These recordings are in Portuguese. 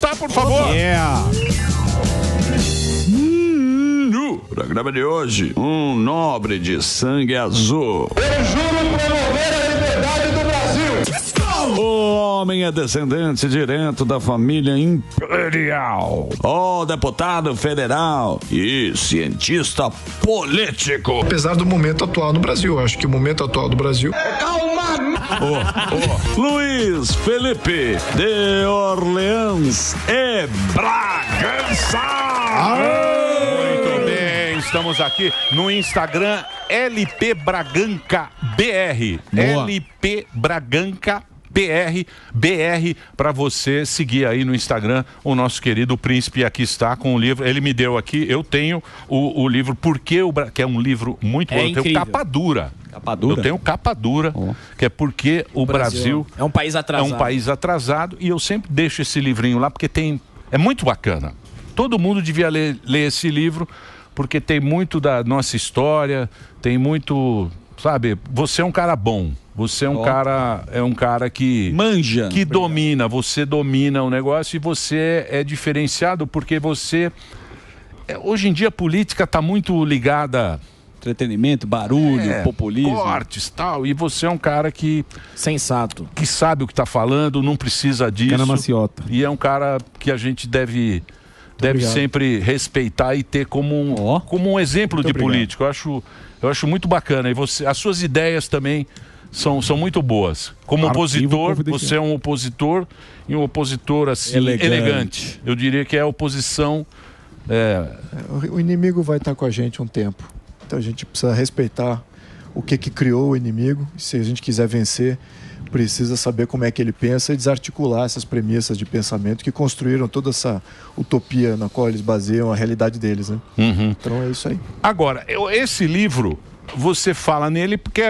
Tá, por favor. No programa de hoje, um nobre de sangue azul. Eu juro promover a liberdade do Brasil. O homem é descendente direto da família imperial. O deputado federal e cientista político. Apesar do momento atual no Brasil, acho que o momento atual do Brasil... Luiz Felipe de Orleans e Bragança. Muito bem, estamos aqui no Instagram LP Braganca BR. Boa. LP Braganca BR para você seguir aí no Instagram o nosso querido príncipe. Aqui está com o livro, ele me deu aqui, eu tenho o livro que é um livro muito bom, eu tenho capa dura. Eu tenho capa dura, que é porque o Brasil é um país atrasado. É um país atrasado, e eu sempre deixo esse livrinho lá porque é muito bacana. Todo mundo devia ler esse livro, porque tem muito da nossa história, tem muito, sabe, você é um cara bom. Você é um cara que manja, que domina, você domina o negócio, e você é diferenciado porque você hoje em dia a política está muito ligada entretenimento, barulho, populismo, cortes, tal, e você é um cara que sensato, que sabe o que está falando, não precisa disso. Cara maciota. E é um cara que a gente deve sempre respeitar e ter como um exemplo de político. Eu acho muito bacana. E as suas ideias também são muito boas. Como opositor, você é um opositor, e um opositor assim elegante. Eu diria que é a oposição. O inimigo vai estar com a gente um tempo. Então a gente precisa respeitar o que criou o inimigo. Se a gente quiser vencer, precisa saber como é que ele pensa e desarticular essas premissas de pensamento que construíram toda essa utopia na qual eles baseiam a realidade deles, né? Então é isso aí. Agora, esse livro, você fala nele porque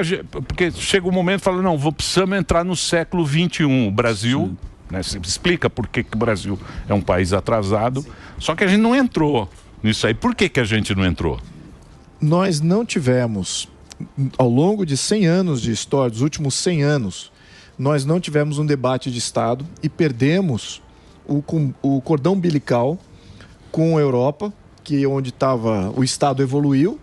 chega um momento e fala, não, precisamos entrar no século XXI. O Brasil, né, você explica por que o Brasil é um país atrasado, só que a gente não entrou nisso aí. Por que a gente não entrou? Nós não tivemos, ao longo de 100 anos de história, dos últimos 100 anos, nós não tivemos um debate de Estado e perdemos o cordão umbilical com a Europa, que onde estava o Estado evoluiu,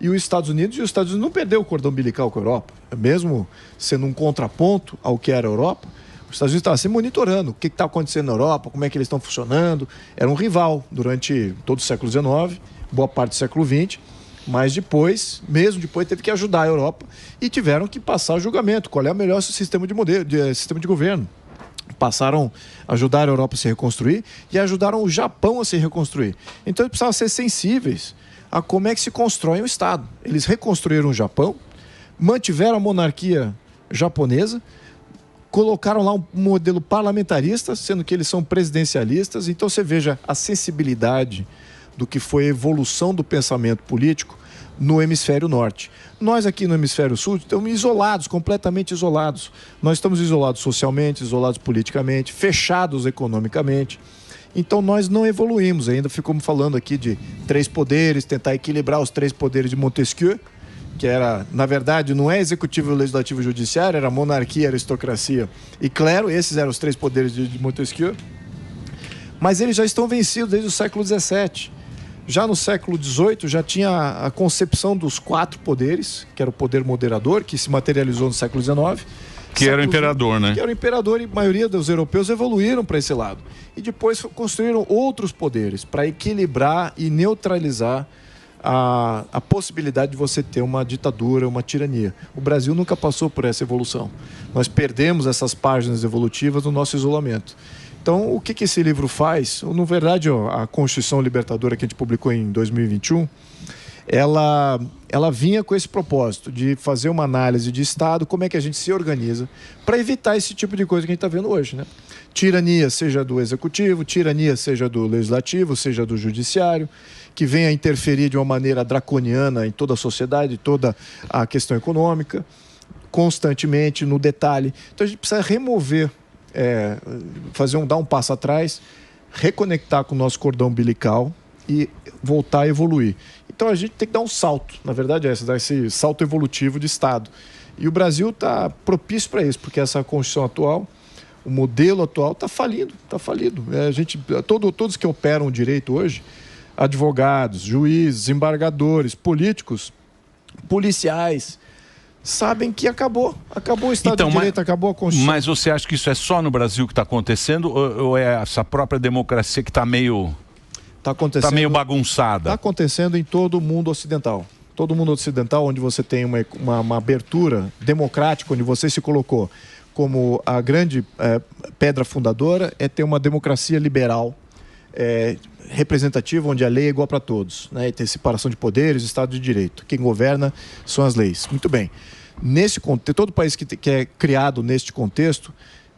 e os Estados Unidos não perdeu o cordão umbilical com a Europa, mesmo sendo um contraponto ao que era a Europa. Os Estados Unidos estavam se monitorando o que está acontecendo na Europa, como é que eles estão funcionando. Era um rival durante todo o século XIX, boa parte do século XX, mas mesmo depois, teve que ajudar a Europa e tiveram que passar o julgamento. Qual é o melhor sistema de governo? Passaram a ajudar a Europa a se reconstruir e ajudaram o Japão a se reconstruir. Então, eles precisavam ser sensíveis a como é que se constrói um Estado. Eles reconstruíram o Japão, mantiveram a monarquia japonesa, colocaram lá um modelo parlamentarista, sendo que eles são presidencialistas. Então, você veja a sensibilidade do que foi a evolução do pensamento político no hemisfério norte. Nós aqui no hemisfério sul estamos isolados, completamente isolados. Nós estamos isolados socialmente, isolados politicamente, fechados economicamente. Então nós não evoluímos, ainda ficamos falando aqui de 3 poderes, tentar equilibrar os 3 poderes de Montesquieu, que era, na verdade, não é executivo, legislativo e judiciário, era monarquia, aristocracia e clero. Esses eram os 3 poderes de Montesquieu. Mas eles já estão vencidos desde o século XVII. Já no século XVIII já tinha a concepção dos 4 poderes, que era o poder moderador, que se materializou no século XIX. Que era o imperador, né? Que era o imperador, e a maioria dos europeus evoluíram para esse lado. E depois construíram outros poderes para equilibrar e neutralizar a possibilidade de você ter uma ditadura, uma tirania. O Brasil nunca passou por essa evolução. Nós perdemos essas páginas evolutivas no nosso isolamento. Então, o que esse livro faz? Na verdade, a Constituição Libertadora que a gente publicou em 2021, ela vinha com esse propósito de fazer uma análise de Estado, como é que a gente se organiza para evitar esse tipo de coisa que a gente está vendo hoje, né? Tirania seja do Executivo, tirania seja do Legislativo, seja do Judiciário, que venha interferir de uma maneira draconiana em toda a sociedade, toda a questão econômica, constantemente, no detalhe. Então, a gente precisa remover, dar um passo atrás, reconectar com o nosso cordão umbilical e voltar a evoluir. Então a gente tem que dar um salto, na verdade dar esse salto evolutivo de Estado. E o Brasil está propício para isso, porque essa Constituição atual, O modelo atual está falido, está falido. Todos que operam o direito hoje, advogados, juízes, desembargadores, políticos, policiais, sabem que acabou o Estado de Direito, acabou a Constituição. Mas você acha que isso é só no Brasil que está acontecendo ou é essa própria democracia que está meio bagunçada? Está acontecendo em todo o mundo ocidental. Todo o mundo ocidental, onde você tem uma abertura democrática, onde você se colocou como a grande pedra fundadora, é ter uma democracia liberal, representativa, onde a lei é igual para todos, né? E tem separação de poderes, Estado de Direito. Quem governa são as leis. Muito bem. Nesse contexto, todo país que é criado neste contexto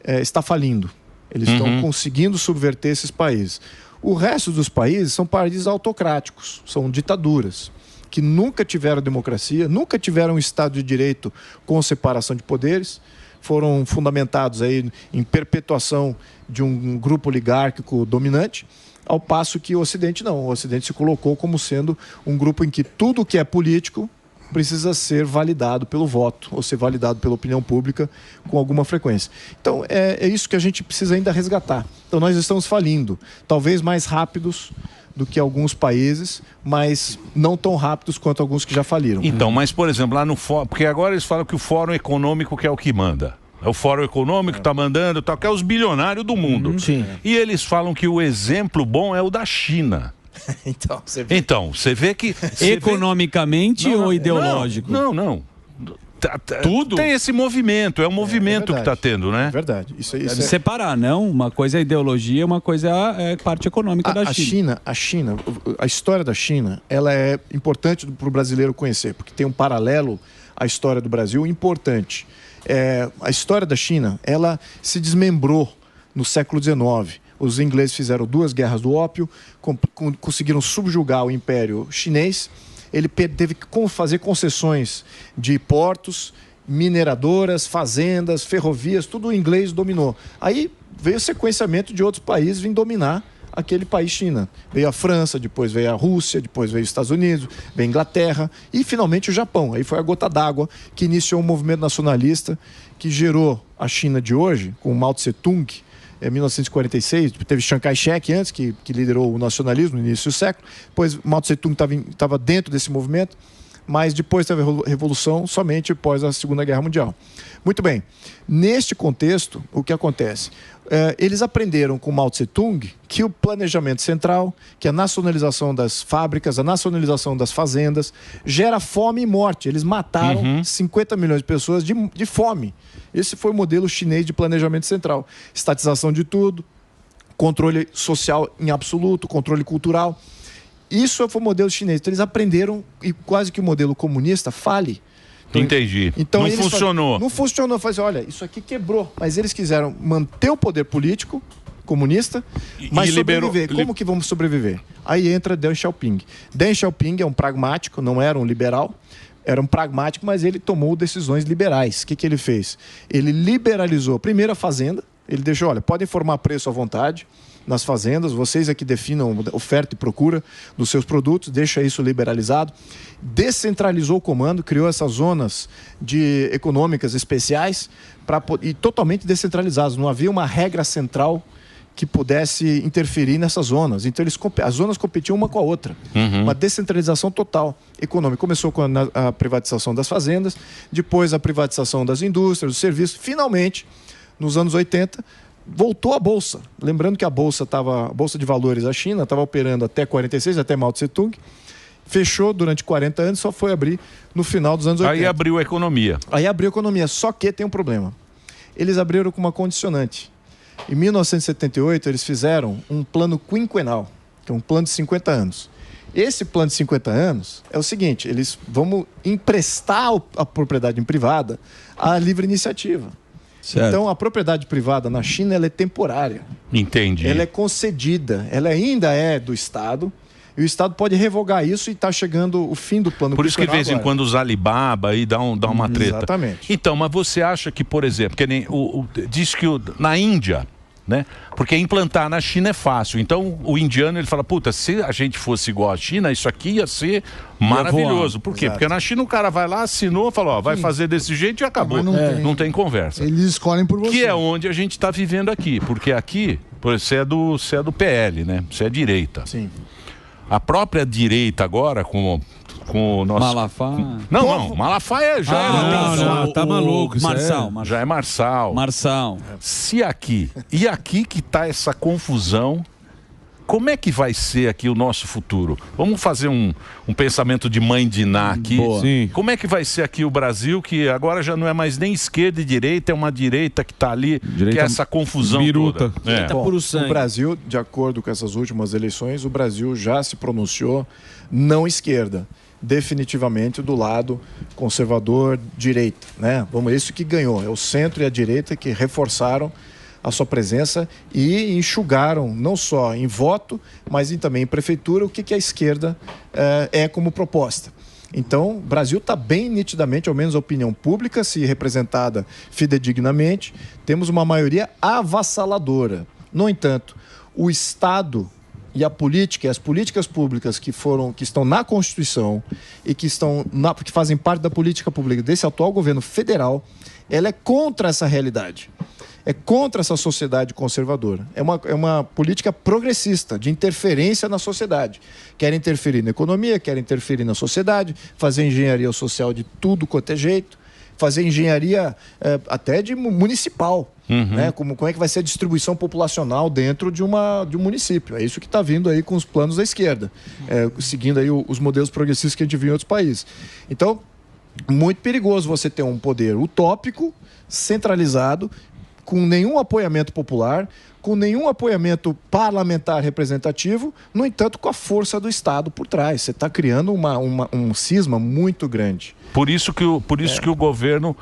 está falindo. Eles estão conseguindo subverter esses países. O resto dos países são países autocráticos, são ditaduras, que nunca tiveram democracia, nunca tiveram um Estado de Direito com separação de poderes, foram fundamentados aí em perpetuação de um grupo oligárquico dominante, ao passo que o Ocidente não. O Ocidente se colocou como sendo um grupo em que tudo que é político precisa ser validado pelo voto, ou ser validado pela opinião pública com alguma frequência. Então, é isso que a gente precisa ainda resgatar. Então, nós estamos falindo, talvez mais rápidos do que alguns países, mas não tão rápidos quanto alguns que já faliram. Então, mas, por exemplo, lá no Fórum, porque agora eles falam que o Fórum Econômico que é o que manda. O Fórum Econômico está mandando, que é os bilionários do mundo. Sim. E eles falam que o exemplo bom é o da China. Então, você vê que... Economicamente ou ideológico? Não. Tudo tem esse movimento, é um movimento que está tendo, né? É verdade. Isso deve separar, não? Uma coisa é ideologia, uma coisa é parte econômica da China. A história da China, ela é importante para o brasileiro conhecer, porque tem um paralelo à história do Brasil importante. A história da China, ela se desmembrou no século XIX. Os ingleses fizeram 2 guerras do ópio, conseguiram subjugar o Império Chinês. Ele teve que fazer concessões de portos, mineradoras, fazendas, ferrovias, tudo o inglês dominou. Aí veio o sequenciamento de outros países vir dominar aquele país China. Veio a França, depois veio a Rússia, depois veio os Estados Unidos, veio a Inglaterra e finalmente o Japão. Aí foi a gota d'água que iniciou um movimento nacionalista que gerou a China de hoje, com Mao Tse-tung, em 1946, teve Chiang Kai-shek antes, que liderou o nacionalismo no início do século, depois Mao Tse-tung estava dentro desse movimento, mas depois teve a Revolução somente após a Segunda Guerra Mundial. Muito bem, neste contexto, o que acontece? Eles aprenderam com Mao Tse-tung que o planejamento central, que a nacionalização das fábricas, a nacionalização das fazendas, gera fome e morte. Eles mataram 50 milhões de pessoas de fome. Esse foi o modelo chinês de planejamento central. Estatização de tudo, controle social em absoluto, controle cultural. Isso foi o modelo chinês. Então eles aprenderam e quase que o modelo comunista fale. Entendi. Então, não funcionou. Não funcionou. Olha, isso aqui quebrou. Mas eles quiseram manter o poder político comunista, mas sobreviver. Como que vamos sobreviver? Aí entra Deng Xiaoping. Deng Xiaoping é um pragmático, não era um liberal. Era um pragmático, mas ele tomou decisões liberais. O que ele fez? Ele liberalizou primeiro a fazenda. Ele deixou, olha, podem formar preço à vontade nas fazendas, vocês é que definam oferta e procura dos seus produtos, deixa isso liberalizado. Descentralizou o comando, criou essas zonas econômicas especiais e totalmente descentralizadas. Não havia uma regra central que pudesse interferir nessas zonas. Então, as zonas competiam uma com a outra. Uma descentralização total econômica. Começou com a privatização das fazendas, depois a privatização das indústrias, dos serviços. Finalmente, nos anos 80, voltou a Bolsa. Lembrando que a Bolsa de Valores da China estava operando até 46, até Mao Tse-tung. Fechou durante 40 anos, só foi abrir no final dos anos 80. Aí abriu a economia. Só que tem um problema. Eles abriram com uma condicionante. Em 1978, eles fizeram um plano quinquenal, que é um plano de 50 anos. Esse plano de 50 anos é o seguinte, eles vão emprestar a propriedade privada à livre iniciativa. Certo. Então, a propriedade privada na China ela é temporária. Entendi. Ela é concedida, ela ainda é do Estado, e o Estado pode revogar isso e está chegando o fim do plano. Por isso que de vez em quando os Alibaba aí dá uma treta. Exatamente. Então, mas você acha que, por exemplo, que nem diz que na Índia né? Porque implantar na China é fácil. Então o indiano ele fala, puta, se a gente fosse igual à China, isso aqui ia ser maravilhoso. Por quê? Exato. Porque na China o cara vai lá, assinou, falou, ó, vai fazer desse jeito e acabou. Não tem conversa. Eles escolhem por você. Que é onde a gente está vivendo aqui. Porque aqui, você é do PL, né? Você é direita. Sim. A própria direita agora, com o nosso... Malafaia. Não, Malafaia já Não, tá maluco. Isso já é Marçal. Se aqui, e aqui que tá essa confusão, como é que vai ser aqui o nosso futuro? Vamos fazer um pensamento de mãe de Ná aqui. Sim. Como é que vai ser aqui o Brasil, que agora já não é mais nem esquerda e direita, é uma direita que tá ali, que é essa confusão biruta. toda. Bom, o Brasil, de acordo com essas últimas eleições, o Brasil já se pronunciou não esquerda. Definitivamente do lado conservador-direita, né? Vamos, isso que ganhou. É o centro e a direita que reforçaram a sua presença e enxugaram, não só em voto, mas também em prefeitura, o que a esquerda é como proposta. Então, o Brasil está bem nitidamente, ao menos a opinião pública, se representada fidedignamente, temos uma maioria avassaladora. No entanto, o Estado e a política, e as políticas públicas que estão na Constituição e que fazem parte da política pública desse atual governo federal, ela é contra essa realidade. É contra essa sociedade conservadora. É uma política progressista, de interferência na sociedade. Quer interferir na economia, quer interferir na sociedade, fazer engenharia social de tudo quanto é jeito, fazer engenharia até de municipal. Né? Como é que vai ser a distribuição populacional dentro de um município. É isso que está vindo aí com os planos da esquerda, seguindo aí os modelos progressistas que a gente viu em outros países. Então, muito perigoso você ter um poder utópico, centralizado, com nenhum apoiamento popular, com nenhum apoiamento parlamentar representativo, no entanto, com a força do Estado por trás. Você está criando um cisma muito grande. Por isso que o governo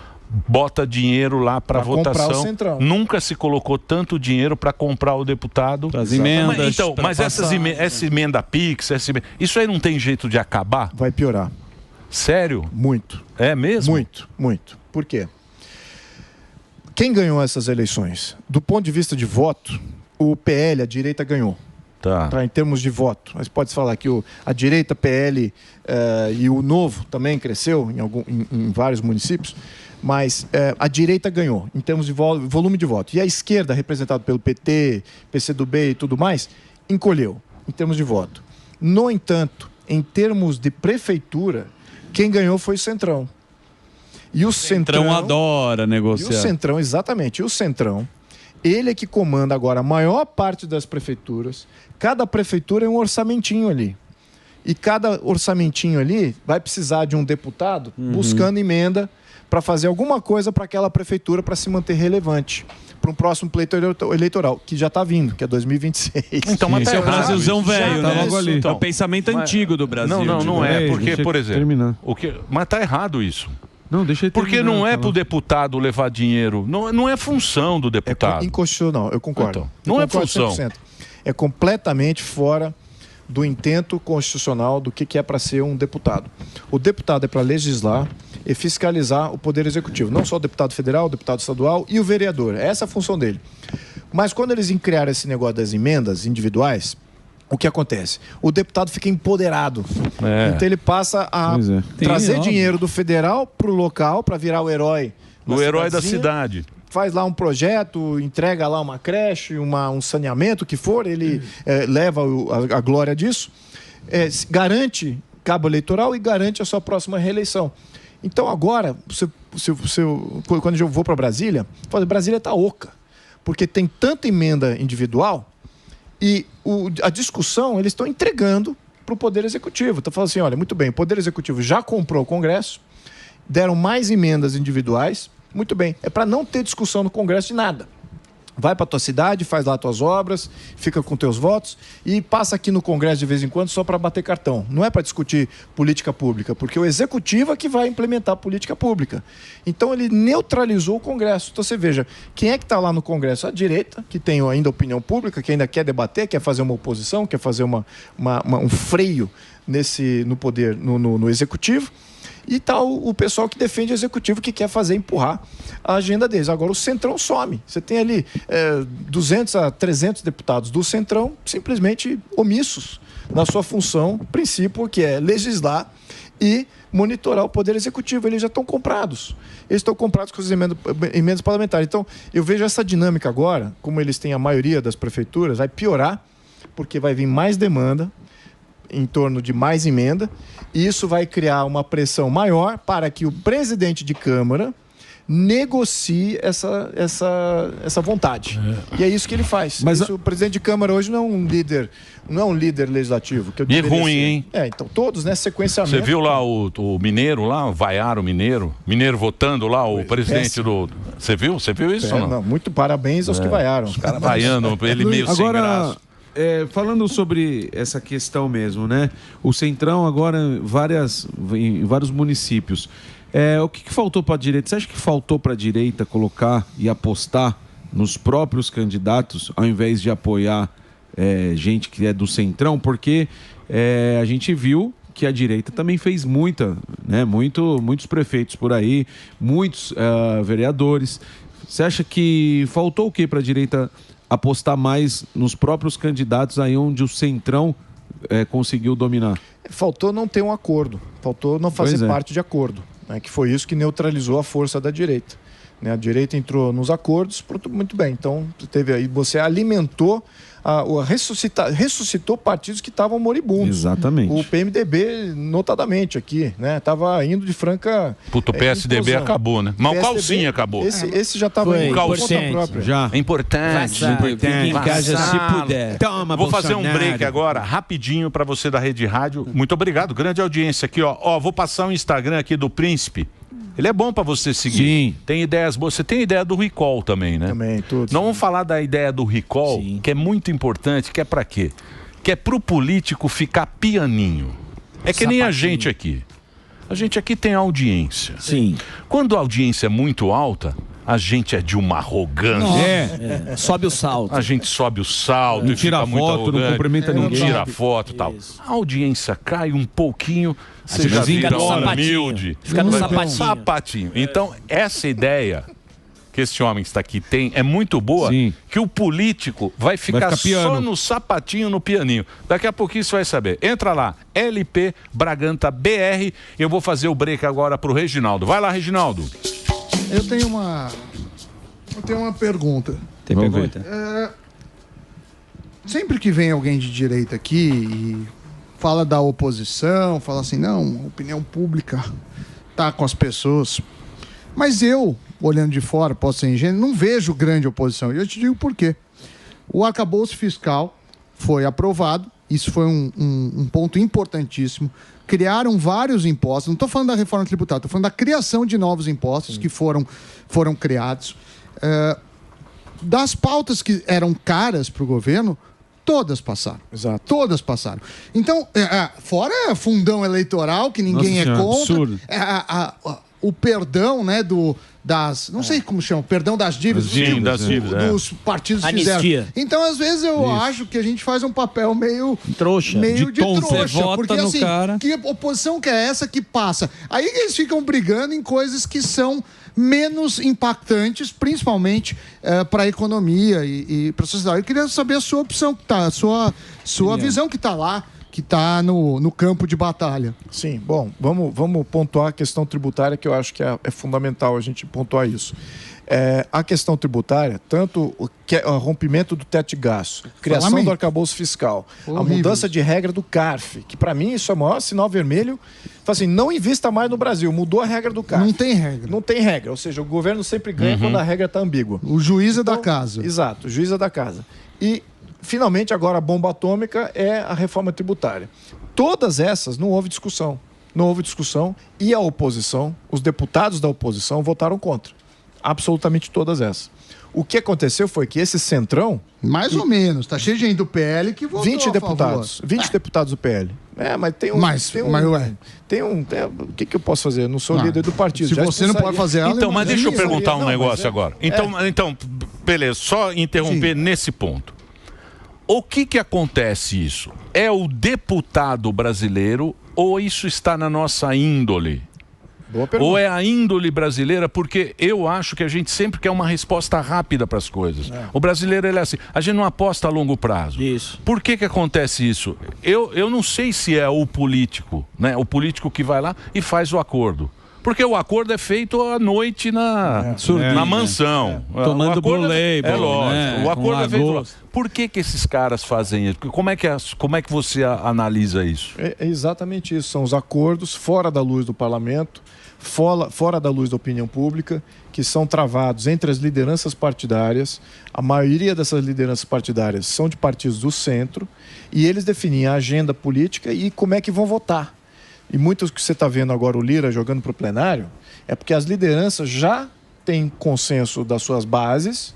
bota dinheiro lá para votação. Nunca se colocou tanto dinheiro para comprar o deputado. As emendas. Mas essa emenda PIX, isso aí não tem jeito de acabar? Vai piorar. Sério? Muito. É mesmo? Muito, muito. Por quê? Quem ganhou essas eleições? Do ponto de vista de voto, o PL, a direita, ganhou. Tá, em termos de voto. Mas pode falar que a direita, PL e o Novo também cresceu em vários municípios, mas a direita ganhou em termos de volume de voto. E a esquerda, representada pelo PT, PCdoB e tudo mais, encolheu em termos de voto. No entanto, em termos de prefeitura, quem ganhou foi o Centrão. E o Centrão adora negociar. E o Centrão, exatamente. E o Centrão, ele é que comanda agora a maior parte das prefeituras. Cada prefeitura é um orçamentinho ali. E cada orçamentinho ali vai precisar de um deputado buscando emenda para fazer alguma coisa para aquela prefeitura para se manter relevante para um próximo pleito eleitoral, que já está vindo, que é 2026. Então, mas é o Brasilzão velho, né? Logo ali. É o pensamento antigo do Brasil. Não é, porque, por exemplo, mas está errado isso. Não, deixa eu terminar. Porque não é para o deputado levar dinheiro, não é função do deputado. É inconstitucional, eu concordo. Então, não é função. 100%. É completamente fora do intento constitucional do que é para ser um deputado. O deputado é para legislar e fiscalizar o poder executivo. Não só o deputado federal, o deputado estadual e o vereador. Essa é a função dele. Mas quando eles criaram esse negócio das emendas individuais, o que acontece? O deputado fica empoderado. Então ele passa a trazer dinheiro do federal para o local, para virar o herói. O herói da cidade. Faz lá um projeto, entrega lá uma creche, um saneamento, o que for, ele leva a glória disso, garante cabo eleitoral e garante a sua próxima reeleição. Então agora, quando eu vou para Brasília, Brasília está oca, porque tem tanta emenda individual e a discussão eles estão entregando para o Poder Executivo. Então falando assim, olha, muito bem, o Poder Executivo já comprou o Congresso, deram mais emendas individuais, muito bem, é para não ter discussão no Congresso de nada. Vai para a tua cidade, faz lá as tuas obras, fica com teus votos e passa aqui no Congresso de vez em quando só para bater cartão. Não é para discutir política pública, porque o Executivo é que vai implementar a política pública. Então ele neutralizou o Congresso. Então você veja, quem é que está lá no Congresso? A direita, que tem ainda opinião pública, que ainda quer debater, quer fazer uma oposição, quer fazer um freio no poder, no Executivo. e tá o pessoal que defende o executivo, que quer empurrar a agenda deles. Agora o Centrão some. Você tem ali 200 a 300 deputados do Centrão simplesmente omissos na sua função, princípio que é legislar e monitorar o poder executivo. Eles já estão comprados. Eles estão comprados com as emendas parlamentares. Então, eu vejo essa dinâmica agora, como eles têm a maioria das prefeituras, vai piorar, porque vai vir mais demanda em torno de mais emenda, e isso vai criar uma pressão maior para que o presidente de Câmara negocie essa vontade. E é isso que ele faz. Mas o presidente de Câmara hoje não é um líder legislativo. E ruim, hein? Então todos, né, sequenciamento. Você viu lá o mineiro lá, vaiaram o mineiro votando lá, o presidente do... Você viu isso ou não? Não, muito parabéns aos que vaiaram. Os caras vaiando, ele meio sem graça. Falando sobre essa questão mesmo, né? O Centrão agora em vários municípios. O que faltou para a direita? Você acha que faltou para a direita colocar e apostar nos próprios candidatos, ao invés de apoiar gente que é do Centrão? Porque a gente viu que a direita também fez muitos prefeitos por aí, muitos vereadores. Você acha que faltou o que para a direita apostar mais nos próprios candidatos aí onde o Centrão conseguiu dominar? Faltou não ter um acordo, faltou não fazer parte de acordo, né, que foi isso que neutralizou a força da direita. Né, a direita entrou nos acordos, muito bem. Então, você alimentou, ressuscitou partidos que estavam moribundos. Exatamente. O PMDB, notadamente aqui, né, estava indo de franca... O PSDB acabou, né? Mas o Calcinha acabou. Esse já estava em conta própria. Já. É importante. Fique em casa se puder. Toma, vou fazer um break agora, rapidinho, para você da Rede Rádio. Muito obrigado, grande audiência aqui, ó. Vou passar o Instagram aqui do Príncipe. Ele é bom para você seguir. Sim. Tem ideias boas. Você tem ideia do recall também, né? Também, tudo. Não vamos falar da ideia do recall, que é muito importante, que é para quê? Que é pro político ficar pianinho. É que nem a gente aqui. A gente aqui tem audiência. Sim. Quando a audiência é muito alta, a gente é de uma arrogância. Sobe o salto. A gente sobe o salto, Não e tira fica muito foto, não arrogante, cumprimenta não ninguém. tira foto e tal. A audiência cai um pouquinho, você já fica vira no sapatinho. humilde. Fica no sapatinho. Então, essa ideia que esse homem que está aqui tem é muito boa, que o político vai ficar só no sapatinho, no pianinho. Daqui a pouquinho você vai saber. Entra lá, LP Bragança BR. Eu vou fazer o break agora pro Reginaldo. Vai lá, Reginaldo. Eu tenho uma pergunta. Tem pergunta? Sempre que vem alguém de direita aqui e fala da oposição, fala assim, não, a opinião pública tá com as pessoas. Mas eu, olhando de fora, posso ser ingênuo, não vejo grande oposição. E eu te digo por quê. O arcabouço fiscal foi aprovado, isso foi um ponto importantíssimo. Criaram vários impostos, não estou falando da reforma tributária, estou falando da criação de novos impostos que foram criados. Das pautas que eram caras para o governo, todas passaram. Exato. Todas passaram. Então, fora fundão eleitoral, que ninguém contra. Absurdo. O perdão, né, não sei como chama, perdão das dívidas. Sim, das dívidas. Dos partidos Anistia. fizeram. Então, às vezes, eu acho que a gente faz um papel meio Trouxa. Meio de tonto. trouxa. Você vota porque, no assim, cara. que oposição que é essa que passa? Aí eles ficam brigando em coisas que são menos impactantes, principalmente para a economia e para a sociedade. Eu queria saber a sua opção, que tá, a sua visão que está lá, que está no campo de batalha. Sim, bom, vamos pontuar a questão tributária, que eu acho que é fundamental a gente pontuar isso. A questão tributára, tanto o rompimento do teto de gasto, criação do arcabouço fiscal, a mudança de regra do CARF, que para mim isso é o maior sinal vermelho. Assim, não invista mais no Brasil, mudou a regra do CARF. Não tem regra. Não tem regra, ou seja, o governo sempre ganha quando a regra está ambígua. O juiz é da casa. Exato, o juiz é da casa. E finalmente, agora a bomba atômica é a reforma tributária. Todas essas não houve discussão. Não houve discussão e a oposição, os deputados da oposição votaram contra. Absolutamente todas essas. O que aconteceu foi que esse centrão... Mais ou menos. Tá cheio de gente do PL que votou 20 deputados. 20 deputados do PL. Mas tem um... O que eu posso fazer? Eu não sou líder do partido. Se você não pode fazer... Então, mas deixa eu perguntar um negócio agora. Então, beleza. Só interromper nesse ponto. O que acontece isso? É o deputado brasileiro ou isso está na nossa índole? Ou é a índole brasileira? Porque eu acho que a gente sempre quer uma resposta rápida para as coisas. O brasileiro, ele é assim, a gente não aposta a longo prazo. Isso. Por que acontece isso? Eu não sei se é o político, né? O político que vai lá e faz o acordo. Porque o acordo é feito à noite na mansão. Tomando Blue Label. É lógico. Né? O acordo é feito lá. Por que esses caras fazem isso? Como é que você analisa isso? É exatamente isso. São os acordos fora da luz do parlamento, fora da luz da opinião pública, que são travados entre as lideranças partidárias. A maioria dessas lideranças partidárias são de partidos do centro e eles definem a agenda política e como é que vão votar. E muitos que você está vendo agora o Lira jogando para o plenário é porque as lideranças já têm consenso das suas bases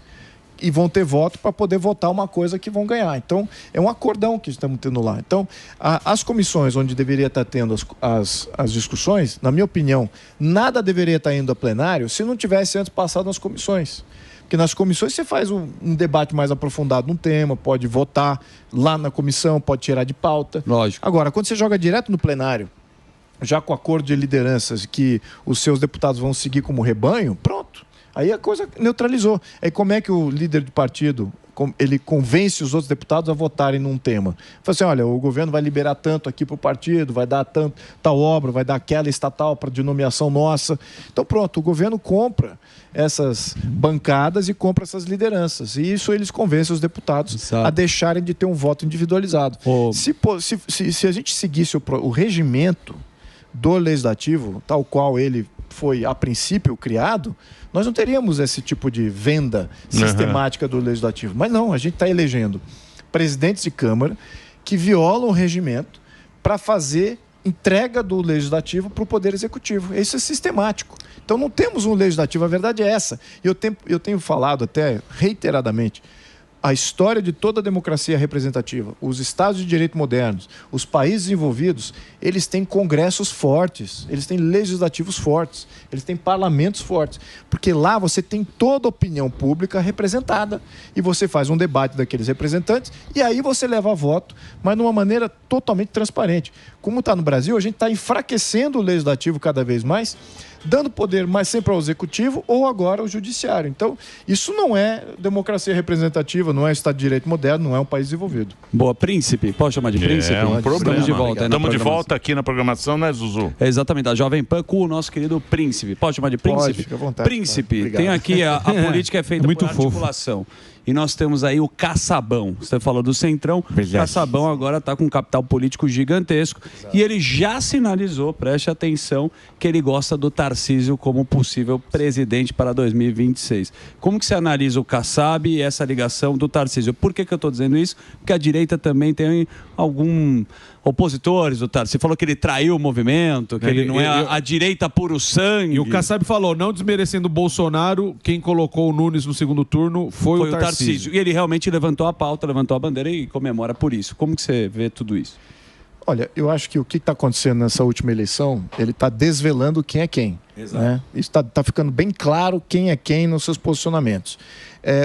e vão ter voto para poder votar uma coisa que vão ganhar. Então, é um acordão que estamos tendo lá. Então, as comissões onde deveria estar tendo as discussões, na minha opinião, nada deveria estar indo a plenário se não tivesse antes passado nas comissões. Porque nas comissões você faz um debate mais aprofundado num tema, pode votar lá na comissão, pode tirar de pauta. Lógico. Agora, quando você joga direto no plenário, já com acordo de lideranças que os seus deputados vão seguir como rebanho, pronto. Aí a coisa neutralizou. Aí como é que o líder de partido, ele convence os outros deputados a votarem num tema? Fala assim, olha, o governo vai liberar tanto aqui para o partido, vai dar tanto, tal obra, vai dar aquela estatal de nomeação nossa. Então pronto, o governo compra essas bancadas e compra essas lideranças. E isso eles convencem os deputados a deixarem de ter um voto individualizado. Se a gente seguisse o regimento do Legislativo, tal qual ele foi a princípio criado, nós não teríamos esse tipo de venda sistemática do Legislativo. Mas não, a gente está elegendo presidentes de Câmara que violam o regimento para fazer entrega do Legislativo para o Poder Executivo. Isso é sistemático. Então não temos um Legislativo, a verdade é essa. E eu tenho falado até reiteradamente, a história de toda a democracia representativa, os Estados de direito modernos, os países envolvidos, eles têm congressos fortes, eles têm legislativos fortes, eles têm parlamentos fortes, porque lá você tem toda a opinião pública representada e você faz um debate daqueles representantes e aí você leva a voto, mas de uma maneira totalmente transparente. Como está no Brasil, a gente está enfraquecendo o legislativo cada vez mais, dando poder mais sempre ao executivo ou agora ao judiciário. Então, isso não é democracia representativa, não é Estado de Direito moderno, não é um país desenvolvido. Boa, Príncipe. Pode chamar de Príncipe? É um problema. Estamos de volta. Estamos de volta aqui na programação, né, Zuzu? É exatamente, a Jovem Pan com o nosso querido Príncipe. Pode chamar de Príncipe? Pode, fica à vontade. Príncipe, tem aqui a política é feita por articulação. E nós temos aí o Caçabão. Você falou do Centrão. O Caçabão agora está com um capital político gigantesco. Exato. E ele já sinalizou, preste atenção, que ele gosta do Tarcísio como possível presidente para 2026. Como que você analisa o Kassab e essa ligação do Tarcísio? Por que eu estou dizendo isso? Porque a direita também tem algum opositores do Tarcísio. Você falou que ele traiu o movimento, que ele não é a direita puro sangue. E o Kassab falou, não desmerecendo o Bolsonaro, quem colocou o Nunes no segundo turno foi o Tarcísio. E ele realmente levantou a pauta, levantou a bandeira e comemora por isso. Como que você vê tudo isso? Olha, eu acho que o que está acontecendo nessa última eleição, ele está desvelando quem é quem. Exato. Né? Isso está ficando bem claro quem é quem nos seus posicionamentos.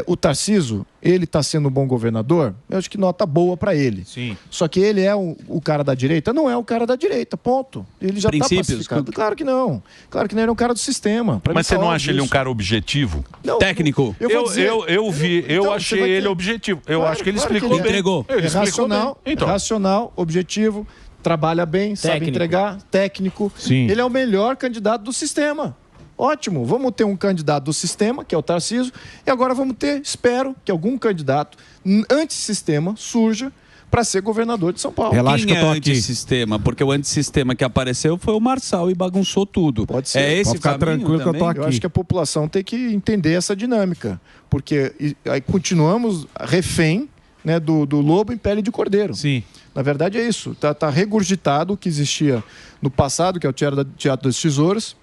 O Tarcísio, ele está sendo um bom governador, eu acho que nota boa para ele. Sim. Só que ele é o cara da direita? Não é o cara da direita, ponto. Ele já está pacificado. Claro que não. Claro que não, ele é um cara do sistema. Mas você não acha ele um cara objetivo? Não, técnico? Eu achei ele objetivo. Eu acho que ele explicou bem. Entregou. É racional, então. racional, objetivo, trabalha bem, sabe entregar, técnico. Sim. Ele é o melhor candidato do sistema. Ótimo, vamos ter um candidato do sistema, que é o Tarcísio, e agora vamos ter, espero, que algum candidato antissistema surja para ser governador de São Paulo. Relaxa que eu tô aqui. Antissistema, porque o antissistema que apareceu foi o Marçal e bagunçou tudo. Pode ser. É esse Pode ficar tranquilo que eu tô aqui. Eu acho que a população tem que entender essa dinâmica, porque aí continuamos refém, né, do lobo em pele de cordeiro. Sim. Na verdade é isso. Tá regurgitado o que existia no passado, que é o Teatro das Tesouras,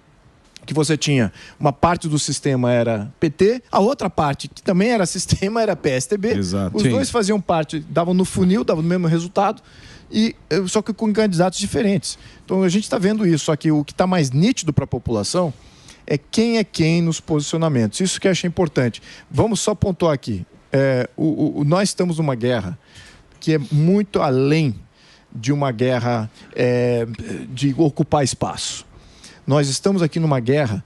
que você tinha uma parte do sistema era PT, a outra parte, que também era sistema, era PSTB. Exato. Os dois faziam parte, davam no funil, davam no mesmo resultado, só que com candidatos diferentes. Então a gente está vendo isso, só que o que está mais nítido para a população é quem nos posicionamentos. Isso que eu achei importante. Vamos só pontuar aqui. Nós estamos numa guerra que é muito além de uma guerra de ocupar espaço. Nós estamos aqui numa guerra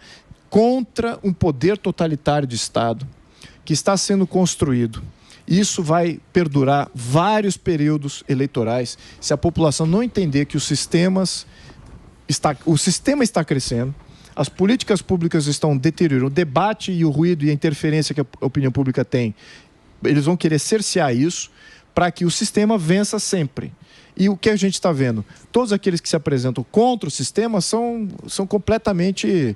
contra um poder totalitário de Estado que está sendo construído. Isso vai perdurar vários períodos eleitorais se a população não entender que o sistema está crescendo, as políticas públicas estão deteriorando, o debate e o ruído e a interferência que a opinião pública tem, eles vão querer cercear isso para que o sistema vença sempre. E o que a gente está vendo? Todos aqueles que se apresentam contra o sistema são completamente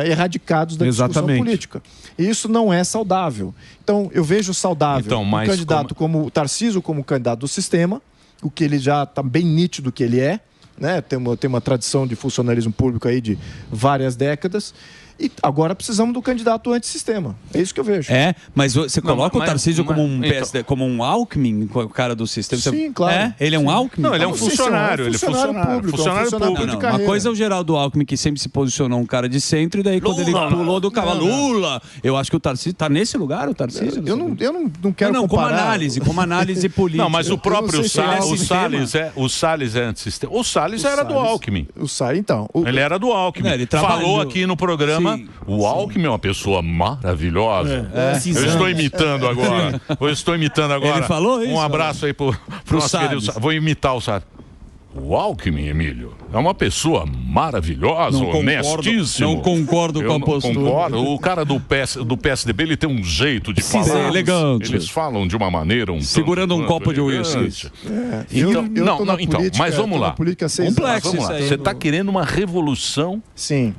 erradicados da discussão política. E isso não é saudável. Então, eu vejo saudável um candidato como o Tarcísio como candidato do sistema, o que ele já está bem nítido que ele é, né? Tem uma tradição de funcionalismo público aí de várias décadas. E agora precisamos do candidato antissistema. É isso que eu vejo. Mas você coloca o Tarcísio como um PSD, como um Alckmin, o cara do sistema? Sim, claro. Ele é um Alckmin? Não, ele é um funcionário. Ele é funcionário público. Não. Uma coisa é o Geraldo Alckmin, que sempre se posicionou um cara de centro, e daí quando ele pulou do cavalo, Lula, eu acho que o Tarcísio está nesse lugar, o Tarcísio? Eu não quero comparar. Como análise política. Não, mas o próprio o Salles é antissistema. O Salles era do Alckmin. O Salles, então. Ele era do Alckmin. Ele falou aqui no programa. O Alckmin é uma pessoa maravilhosa. Eu estou imitando agora. Ele falou isso? Um abraço aí pro nosso querido. Vou imitar o Salles. O Alckmin, Emílio, é uma pessoa maravilhosa, honestíssima. Não concordo com a postura. Concordo. O cara do PSDB, ele tem um jeito de falar. É elegante. Eles falam de uma maneira segurando um copo de uísque. Mas vamos lá. Complexo. Você está querendo uma revolução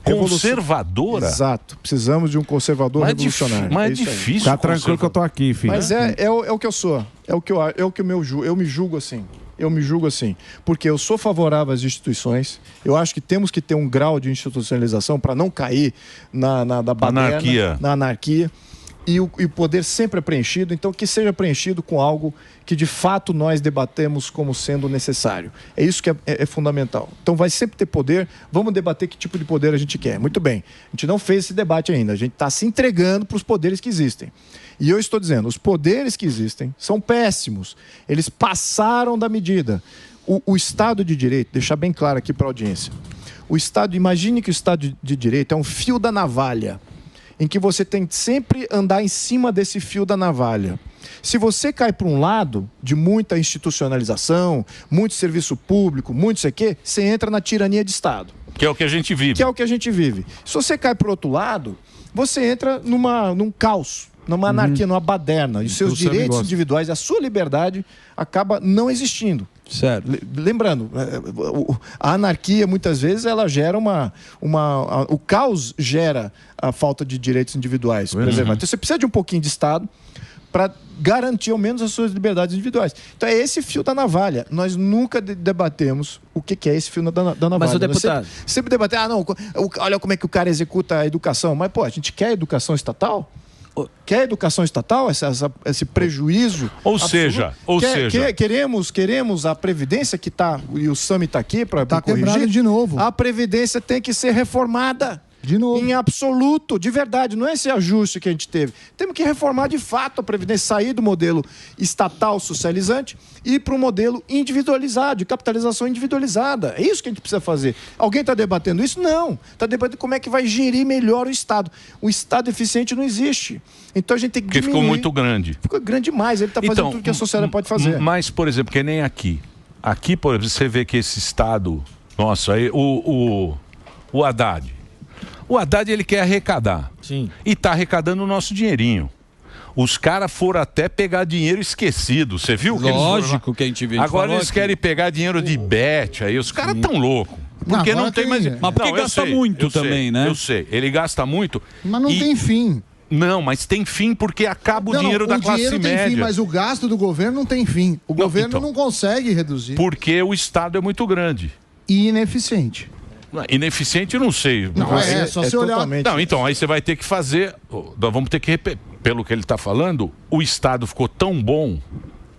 conservadora? Exato. Precisamos de um conservador revolucionário. Mas é difícil. Tá tranquilo que eu tô aqui, filho. Mas é o que eu sou. Eu me julgo assim. Porque eu sou favorável às instituições. Eu acho que temos que ter um grau de institucionalização para não cair na baderna, na anarquia. E o poder sempre é preenchido, então que seja preenchido com algo que de fato nós debatemos como sendo necessário. É isso que é fundamental. Então vai sempre ter poder, vamos debater que tipo de poder a gente quer. Muito bem, a gente não fez esse debate ainda, a gente está se entregando para os poderes que existem. E eu estou dizendo, os poderes que existem são péssimos, eles passaram da medida. O Estado de Direito, deixar bem claro aqui para a audiência, imagine que o Estado de Direito é um fio da navalha, em que você tem que sempre andar em cima desse fio da navalha. Se você cai para um lado de muita institucionalização, muito serviço público, muito isso aqui, você entra na tirania de Estado. Que é o que a gente vive. Se você cai para o outro lado, você entra num caos, numa anarquia, numa baderna. E os seus direitos individuais, a sua liberdade acaba não existindo. Certo. Lembrando, a anarquia muitas vezes ela gera o caos gera a falta de direitos individuais preservados. Então você precisa de um pouquinho de Estado para garantir ao menos as suas liberdades individuais. Então é esse fio da navalha. Nós nunca debatemos o que é esse fio da navalha. Mas o deputado... Sempre debater, olha como é que o cara executa a educação. Mas, a gente quer educação estatal? Quer educação estatal, esse prejuízo? Ou seja, queremos a Previdência que está, e o Sami está aqui para corrigir de novo. A Previdência tem que ser reformada. De novo. Em absoluto, de verdade, não é esse ajuste que a gente teve. Temos que reformar de fato a Previdência, sair do modelo estatal socializante e ir para um modelo individualizado, de capitalização individualizada. É isso que a gente precisa fazer. Alguém está debatendo isso? Não. Está debatendo como é que vai gerir melhor o Estado. O Estado eficiente não existe. Então a gente tem que diminuir. Porque ficou muito grande. Ficou grande demais. Ele está fazendo tudo que a sociedade pode fazer. Mas, por exemplo, que nem aqui. Aqui, por exemplo, você vê que esse Estado... Nossa, aí, o Haddad... O Haddad, ele quer arrecadar. Sim. E está arrecadando o nosso dinheirinho. Os caras foram até pegar dinheiro esquecido. Você viu? Lógico que a gente viu. Agora eles querem pegar dinheiro de bet. Aí os caras estão loucos. Porque não tem mais... Mas porque gasta muito também, né? Eu sei. Ele gasta muito. Mas não tem fim. Não, mas tem fim porque acaba o dinheiro da classe média. O dinheiro tem fim, mas o gasto do governo não tem fim. O governo não consegue reduzir. Porque o Estado é muito grande. E ineficiente. Ineficiente, eu não sei. Não, é só você olhar. Não, então, aí você vai ter que fazer... Nós vamos ter que... Pelo que ele está falando, o Estado ficou tão bom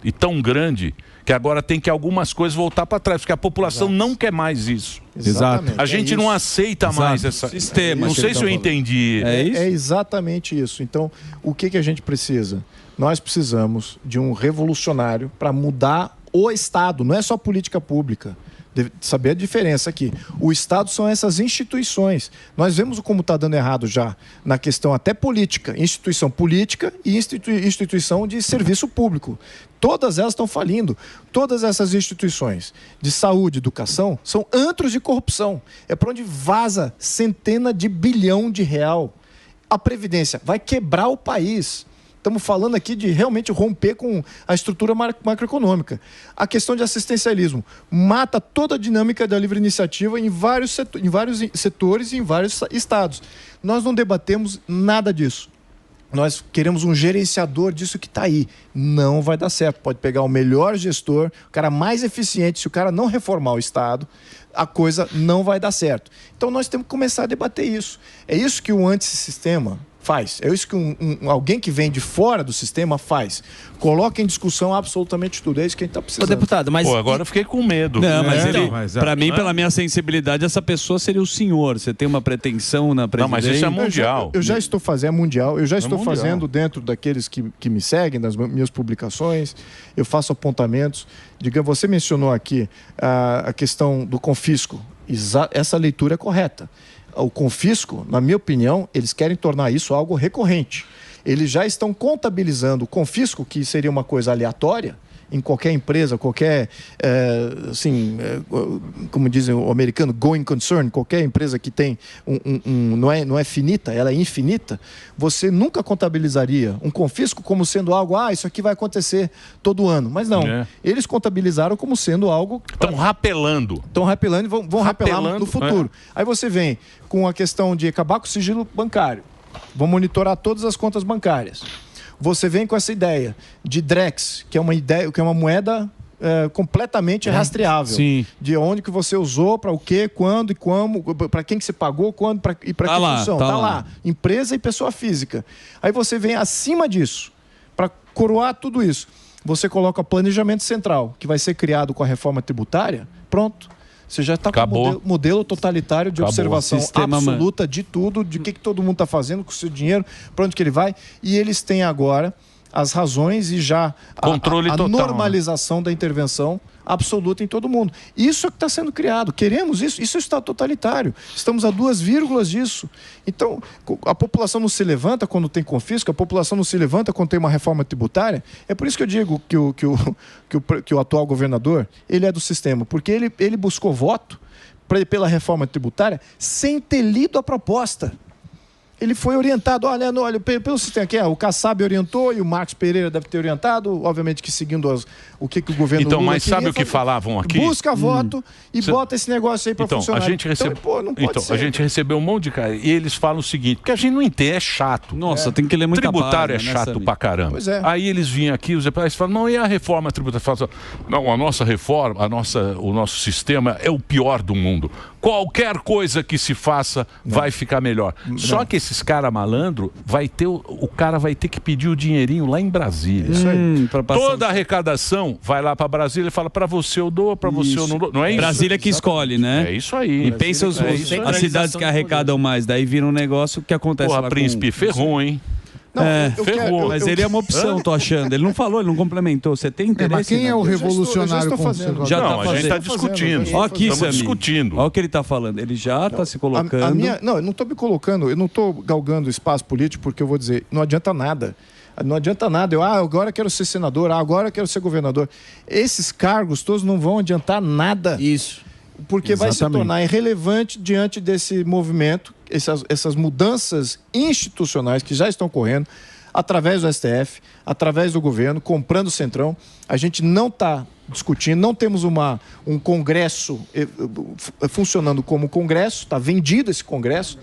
e tão grande que agora tem que algumas coisas voltar para trás, porque a população não quer mais isso. Exatamente. A gente não aceita mais essa... sistema. Não sei se eu entendi. É exatamente isso. Então, o que a gente precisa? Nós precisamos de um revolucionário para mudar o Estado. Não é só política pública. Deve saber a diferença aqui. O Estado são essas instituições. Nós vemos como está dando errado já na questão até política. Instituição política e instituição de serviço público. Todas elas estão falindo. Todas essas instituições de saúde, educação, são antros de corrupção. É para onde vaza centena de bilhão de real. A Previdência vai quebrar o país. Estamos falando aqui de realmente romper com a estrutura macroeconômica. A questão de assistencialismo mata toda a dinâmica da livre iniciativa em vários setores e em vários estados. Nós não debatemos nada disso. Nós queremos um gerenciador disso que está aí. Não vai dar certo. Pode pegar o melhor gestor, o cara mais eficiente. Se o cara não reformar o Estado, a coisa não vai dar certo. Então nós temos que começar a debater isso. É isso que o antissistema faz. É isso que alguém que vem de fora do sistema faz. Coloca em discussão absolutamente tudo. É isso que a gente está precisando. Ô, deputado, mas... Pô, agora eu fiquei com medo. Não, mas para mim, pela minha sensibilidade, essa pessoa seria o senhor. Você tem uma pretensão na presidência? Não, mas isso é mundial. Eu já estou fazendo mundial. Eu já estou fazendo dentro daqueles que me seguem, das minhas publicações. Eu faço apontamentos. Digamos, você mencionou aqui a questão do confisco. Essa leitura é correta. O confisco, na minha opinião, eles querem tornar isso algo recorrente. Eles já estão contabilizando o confisco, que seria uma coisa aleatória, em qualquer empresa, qualquer, como dizem o americano, going concern, qualquer empresa que tem não é finita, ela é infinita, você nunca contabilizaria um confisco como sendo algo, isso aqui vai acontecer todo ano. Mas não, eles contabilizaram como sendo algo... Estão rapelando. Estão rapelando e vão rapelar no futuro. Aí você vem com a questão de acabar com o sigilo bancário, vão monitorar todas as contas bancárias. Você vem com essa ideia de Drex, que é uma moeda completamente rastreável. Sim. De onde que você usou, para o quê, quando e como, para quem que você pagou, quando e para que função. Tá lá. Empresa e pessoa física. Aí você vem acima disso, para coroar tudo isso. Você coloca planejamento central, que vai ser criado com a reforma tributária, pronto. Você já está com o modelo totalitário de observação absoluta de tudo, de que todo mundo está fazendo com o seu dinheiro, para onde que ele vai. E eles têm agora as razões e já a normalização da intervenção absoluta em todo mundo. Isso é que está sendo criado. Queremos isso? Isso está totalitário. Estamos a 2 vírgulas disso. Então, a população não se levanta quando tem confisco, a população não se levanta quando tem uma reforma tributária. É por isso que eu digo que o atual governador, ele é do sistema, porque ele buscou voto pela reforma tributária sem ter lido a proposta. Ele foi orientado, olha, pelo sistema aqui, o Kassab orientou e o Marcos Pereira deve ter orientado, obviamente que seguindo o que o governo Lula mas queria, sabe o que falavam aqui? Busca voto e bota esse negócio aí para funcionar. A gente a gente recebeu um monte de cara e eles falam o seguinte, porque a gente não entende, é chato. Nossa, tem que ler muita tributário página, é chato pra caramba. Pois é. Aí eles vinham aqui, os deputados falam, não, e a reforma tributária? Falam, não, a nossa reforma, o nosso sistema é o pior do mundo. Qualquer coisa que se faça vai ficar melhor. Só que esses caras malandro, o cara vai ter que pedir o dinheirinho lá em Brasília. Isso aí. Toda a arrecadação vai lá para Brasília e fala, para você eu dou, para você eu não dou. Não é isso? Brasília que escolhe, né? É isso aí. E pensa as cidades que arrecadam mais, daí vira um negócio que acontece lá Príncipe ferrou, hein? Não, ferrou. Mas ele é uma opção, tô achando. Ele não falou, ele não complementou. Você tem interesse? Mas quem é o revolucionário? A gente está discutindo. Olha aqui, estamos discutindo. Olha o que ele está falando. Ele já está se colocando. Eu não estou me colocando, eu não estou galgando espaço político, porque eu vou dizer, não adianta nada. Não adianta nada. Agora quero ser senador, agora quero ser governador. Esses cargos todos não vão adiantar nada. Isso. Porque vai se tornar irrelevante diante desse movimento, essas mudanças institucionais que já estão correndo, através do STF, através do governo, comprando o Centrão. A gente não está discutindo, não temos um Congresso funcionando como Congresso, está vendido esse Congresso.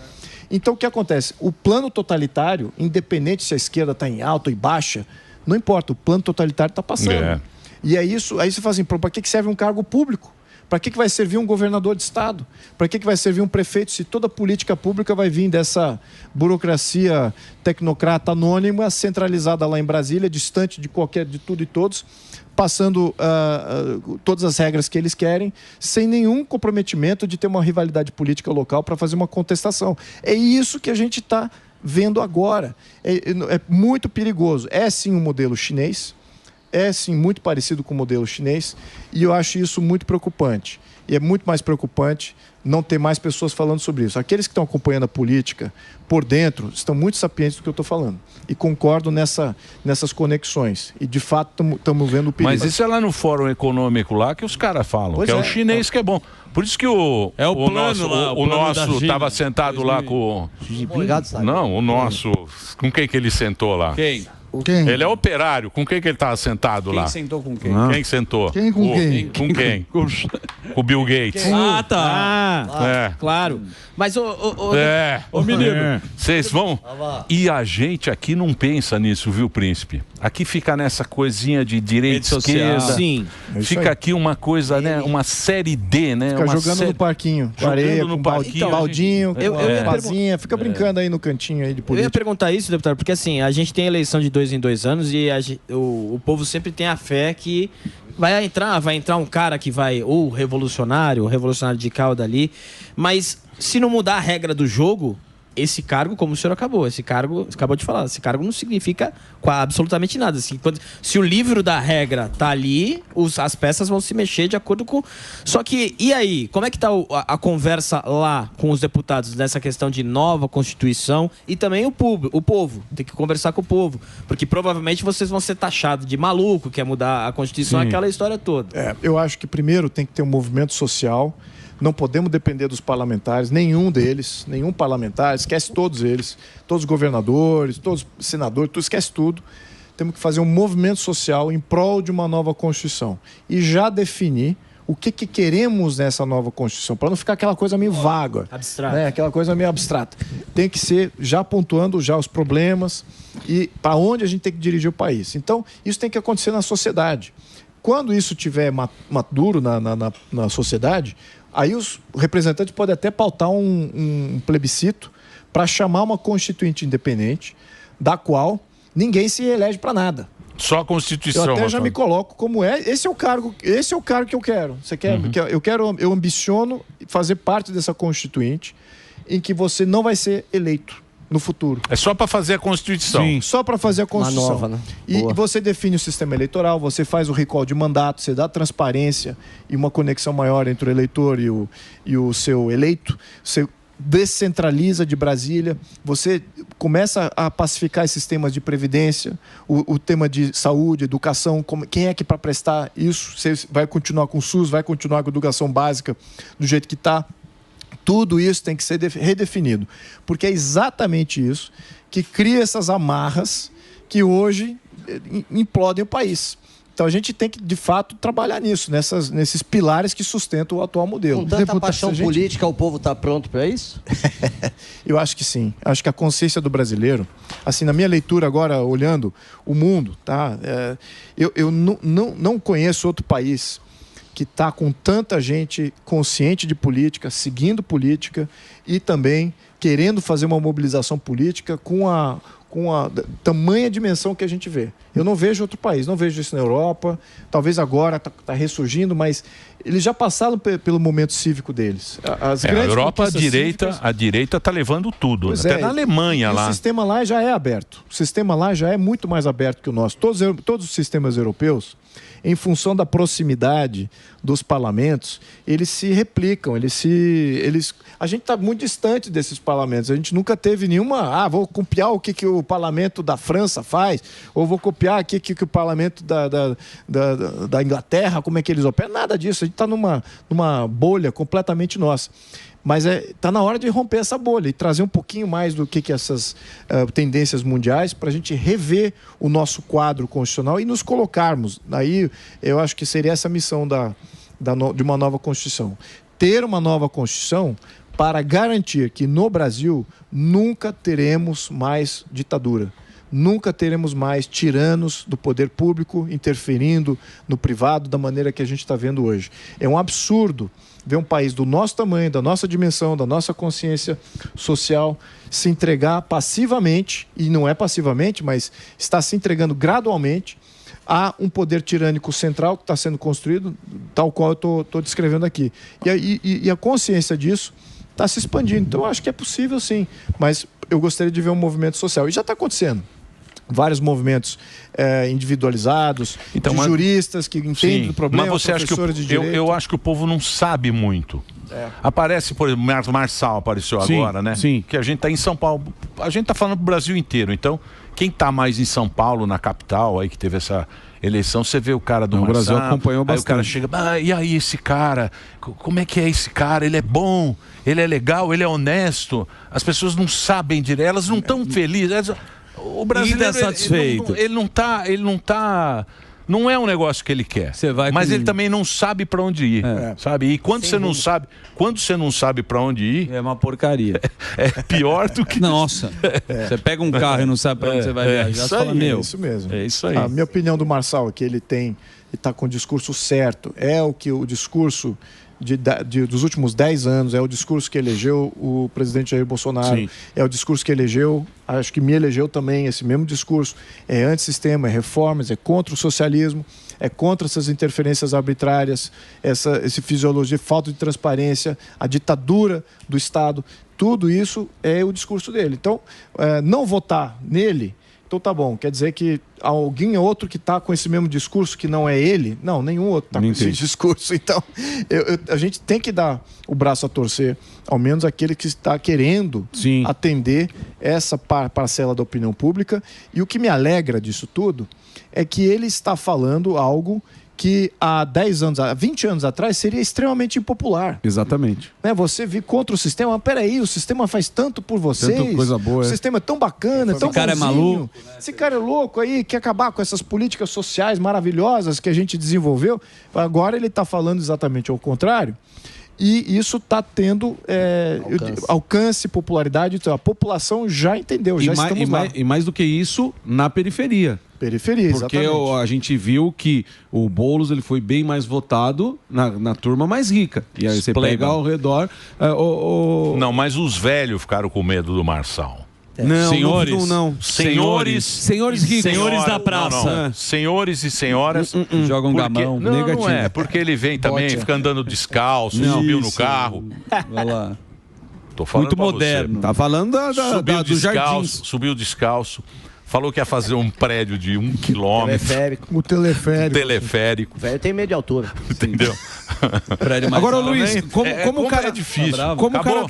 Então, o que acontece? O plano totalitário, independente se a esquerda está em alta ou em baixa, não importa, o plano totalitário está passando. E é isso, aí você fala assim, para que serve um cargo público? Para que vai servir um governador de estado? Para que vai servir um prefeito se toda política pública vai vir dessa burocracia tecnocrata anônima, centralizada lá em Brasília, distante de tudo e todos, passando todas as regras que eles querem, sem nenhum comprometimento de ter uma rivalidade política local para fazer uma contestação. É isso que a gente está vendo agora. É muito perigoso. É sim um modelo chinês, é sim muito parecido com o modelo chinês e eu acho isso muito preocupante. E é muito mais preocupante não ter mais pessoas falando sobre isso. Aqueles que estão acompanhando a política por dentro estão muito sapientes do que eu estou falando. E concordo nessas conexões. E, de fato, estamos vendo o perigo. Mas isso é lá no Fórum Econômico lá que os caras falam, pois que é o chinês que é bom. Por isso que o nosso estava sentado lá com... Não, o nosso... Com quem que ele sentou lá? Quem? Ele é operário. Com quem que ele estava sentado lá? Quem sentou com quem? Quem sentou? Quem com quem? Com quem? Com o Bill Gates. Ah, tá. É. Claro. Mas Ô menino, vocês vão... E a gente aqui não pensa nisso, viu, príncipe? Aqui fica nessa coisinha de direita e esquerda. Sim. Fica aqui uma coisa, né? Uma série D, né? Fica uma jogando no parquinho, com areia, com baldinho, com vasinha, fica brincando aí no cantinho aí de política. Eu ia perguntar isso, deputado, porque assim, a gente tem eleição de 2 em 2 anos e o povo sempre tem a fé que vai entrar um cara que vai, ou revolucionário de cá ou dali, mas se não mudar a regra do jogo, esse cargo, como o senhor acabou de falar, esse cargo não significa absolutamente nada. Assim, se o livro da regra tá ali, as peças vão se mexer de acordo com... Só que, e aí? Como é que tá a conversa lá com os deputados nessa questão de nova Constituição e também o povo? Tem que conversar com o povo, porque provavelmente vocês vão ser taxados de maluco, quer mudar a Constituição, aquela história toda. Eu acho que primeiro tem que ter um movimento social. Não podemos depender dos parlamentares, nenhum parlamentar, esquece todos eles, todos os governadores, todos os senadores, esquece tudo. Temos que fazer um movimento social em prol de uma nova Constituição e já definir o que queremos nessa nova Constituição, para não ficar aquela coisa meio vaga, abstrata, né? Aquela coisa meio abstrata. Tem que ser já pontuando já os problemas e para onde a gente tem que dirigir o país. Então, isso tem que acontecer na sociedade. Quando isso estiver maduro na sociedade, aí os representantes podem até pautar um plebiscito para chamar uma constituinte independente, da qual ninguém se elege para nada. Só a Constituição. Eu até já me coloco como esse é o cargo que eu quero. Você quer? Eu ambiciono fazer parte dessa constituinte em que você não vai ser eleito no futuro. É só para fazer a Constituição. Sim. Só para fazer a Constituição. Uma nova, né? E você define o sistema eleitoral, você faz o recall de mandato, você dá transparência e uma conexão maior entre o eleitor e o seu eleito. Você descentraliza de Brasília, você começa a pacificar esses temas de previdência, o tema de saúde, educação, quem é que para prestar isso? Você vai continuar com o SUS, vai continuar com a educação básica do jeito que está? Tudo isso tem que ser redefinido, porque é exatamente isso que cria essas amarras que hoje implodem o país. Então a gente tem que, de fato, trabalhar nisso, nesses pilares que sustentam o atual modelo. Com tanta paixão política, o povo está pronto para isso? Eu acho que sim. Acho que a consciência do brasileiro, assim, na minha leitura agora, olhando o mundo, tá? Eu não conheço outro país que está com tanta gente consciente de política, seguindo política e também querendo fazer uma mobilização política com a tamanha dimensão que a gente vê. Eu não vejo outro país, não vejo isso na Europa, talvez agora está ressurgindo, mas eles já passaram pelo momento cívico deles. A Europa, a direita está levando tudo, até na Alemanha lá. O sistema lá já é aberto, o sistema lá já é muito mais aberto que o nosso. Todos os sistemas europeus, em função da proximidade dos parlamentos, eles se replicam, a gente está muito distante desses parlamentos, a gente nunca teve nenhuma, vou copiar o que o parlamento da França faz, ou vou copiar o que o parlamento da Inglaterra, como é que eles operam, nada disso, a gente está numa bolha completamente nossa. Mas está na hora de romper essa bolha e trazer um pouquinho mais do que essas tendências mundiais para a gente rever o nosso quadro constitucional e nos colocarmos. Aí eu acho que seria essa a missão de uma nova Constituição. Ter uma nova Constituição para garantir que no Brasil nunca teremos mais ditadura. Nunca teremos mais tiranos do poder público interferindo no privado da maneira que a gente está vendo hoje. É um absurdo ver um país do nosso tamanho, da nossa dimensão, da nossa consciência social se entregar passivamente, e não é passivamente, mas está se entregando gradualmente a um poder tirânico central que está sendo construído, tal qual eu estou descrevendo aqui. E a consciência disso está se expandindo. Então, eu acho que é possível sim, mas eu gostaria de ver um movimento social. E já está acontecendo. vários movimentos individualizados, de juristas que entendem do problema, mas você acha que eu acho que o povo não sabe muito. Aparece, por exemplo, Marçal apareceu agora, né? Sim. Que a gente está em São Paulo. A gente está falando pro Brasil inteiro. Então, quem está mais em São Paulo, na capital, aí que teve essa eleição, você vê o cara do Marçal. O Brasil acompanhou bastante. Aí o cara chega, e aí esse cara? Como é que é esse cara? Ele é bom, ele é legal, ele é honesto. As pessoas não sabem direito, elas não estão felizes. O brasileiro satisfeito. Ele não tá. Não é um negócio que ele quer. Mas ele também não sabe para onde ir, sabe? E quando você não sabe para onde ir, é uma porcaria. É pior do que Nossa. Você pega um carro e não sabe para onde você vai viajar, você fala, É isso mesmo. É isso aí. A minha opinião do Marçal é que ele está com o discurso certo. É o discurso dos últimos 10 anos, é o discurso que elegeu o presidente Jair Bolsonaro. Sim. É o discurso que elegeu, acho que me elegeu também, esse mesmo discurso. É antissistema, é reformas, é contra o socialismo, é contra essas interferências arbitrárias, essa fisiologia, falta de transparência, a ditadura do Estado. Tudo isso é o discurso dele. Então, não votar nele, então tá bom, quer dizer que alguém outro que está com esse mesmo discurso que não é ele? Não, nenhum outro está com esse discurso. Então, a gente tem que dar o braço a torcer, ao menos aquele que está querendo atender essa parcela da opinião pública. E o que me alegra disso tudo é que ele está falando algo que há 10 anos, há 20 anos atrás seria extremamente impopular. Exatamente. Né? Você vir contra o sistema, mas peraí, o sistema faz tanto por vocês. Tanta coisa boa, o sistema é tão bacana, tão bonzinho. Esse cara é maluco. Esse cara é louco aí, quer acabar com essas políticas sociais maravilhosas que a gente desenvolveu. Agora ele está falando exatamente ao contrário. E isso está tendo alcance, popularidade. Então, a população já entendeu, já estamos lá. E mais do que isso, na periferia. Periferia, porque exatamente. a gente viu que o Boulos ele foi bem mais votado na turma mais rica. E aí você pega ao redor... Não, mas os velhos ficaram com medo do Marçal. Não, senhores, não. Senhores ricos. Senhores da praça. Não. Senhores e senhoras jogam gamão. Não é, porque ele vem também, fica andando descalço, subiu no carro. Vai lá. Tô falando muito moderno. Tá falando do jardim. Subiu descalço. Falou que ia fazer um prédio de 1 quilômetro. O teleférico. O velho tem medo de altura. Entendeu? Agora, Luiz, como o cara é difícil. Como Acabou,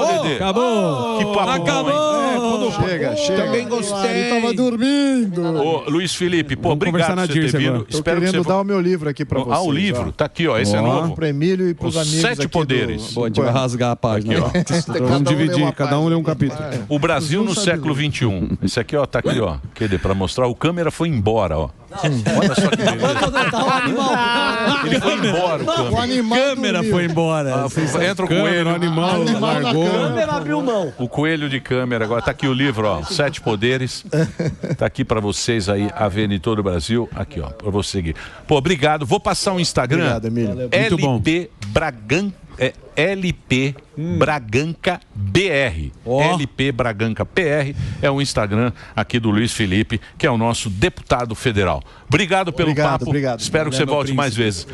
Dedê? Acabou. Que papo Acabou. Chega. Também gostei. Tava dormindo. Ô, Luiz Felipe, obrigado por você ter vindo. Tô querendo dar o meu livro aqui pra vocês. O livro? Tá aqui, ó. Esse é novo. Pro Emílio e pros amigos 7 Poderes. Pô, a gente vai rasgar a página. Aqui, ó. Vamos dividir, cada um lê um capítulo. O Brasil no século XXI. Esse aqui, ó, tá aqui, ó. Quer pra mostrar, o câmera foi embora, ó. Olha só que beleza. Ele foi embora, o câmera foi embora. Entra o coelho, o animal largou. O câmera abriu mão. O coelho de câmera agora. Tá aqui o livro, ó. 7 Poderes. Tá aqui pra vocês aí, a ver em todo o Brasil. Aqui, ó, pra você seguir. Pô, obrigado. Vou passar um Instagram. Obrigado, Emílio. LP Braganca. LP Braganca BR. LP Braganca PR é o Instagram aqui do Luiz Felipe, que é o nosso deputado federal. Obrigado pelo papo. Obrigado. Espero que você volte mais vezes.